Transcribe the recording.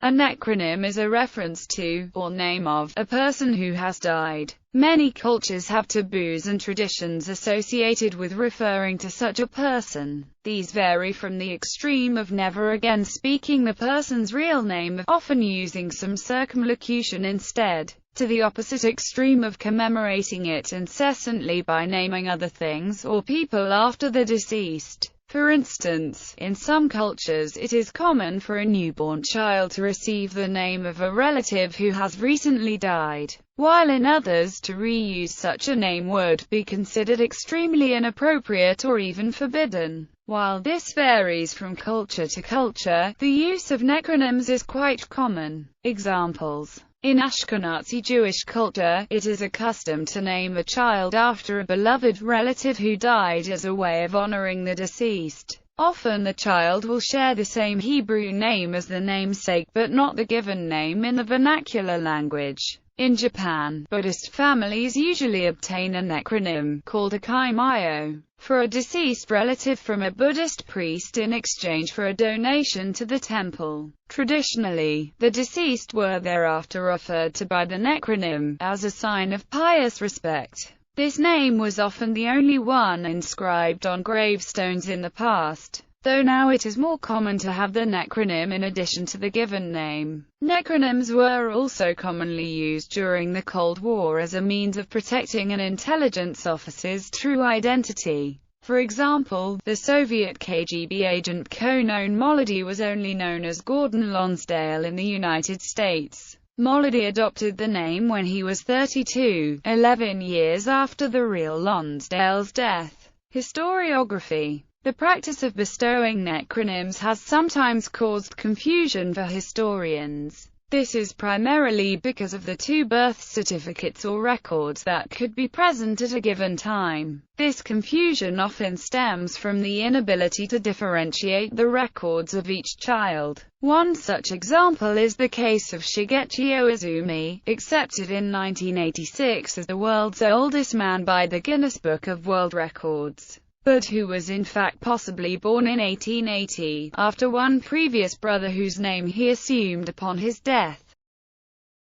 A necronym is a reference to, or name of, a person who has died. Many cultures have taboos and traditions associated with referring to such a person. These vary from the extreme of never again speaking the person's real name, often using some circumlocution instead, to the opposite extreme of commemorating it incessantly by naming other things or people after the deceased. For instance, in some cultures it is common for a newborn child to receive the name of a relative who has recently died, while in others to reuse such a name would be considered extremely inappropriate or even forbidden. While this varies from culture to culture, the use of necronyms is quite common. Examples: in Ashkenazi Jewish culture, it is a custom to name a child after a beloved relative who died as a way of honoring the deceased. Often the child will share the same Hebrew name as the namesake but not the given name in the vernacular language. In Japan, Buddhist families usually obtain a necronym, called a kaimyo, for a deceased relative from a Buddhist priest in exchange for a donation to the temple. Traditionally, the deceased were thereafter referred to by the necronym, as a sign of pious respect. This name was often the only one inscribed on gravestones in the past, though now it is more common to have the necronym in addition to the given name. Necronyms were also commonly used during the Cold War as a means of protecting an intelligence officer's true identity. For example, the Soviet KGB agent Konon Molody was only known as Gordon Lonsdale in the United States. Molody adopted the name when he was 32, 11 years after the real Lonsdale's death. Historiography. The practice of bestowing necronyms has sometimes caused confusion for historians. This is primarily because of the two birth certificates or records that could be present at a given time. This confusion often stems from the inability to differentiate the records of each child. One such example is the case of Shigechi Oizumi, accepted in 1986 as the world's oldest man by the Guinness Book of World Records, but who was in fact possibly born in 1880, after one previous brother whose name he assumed upon his death.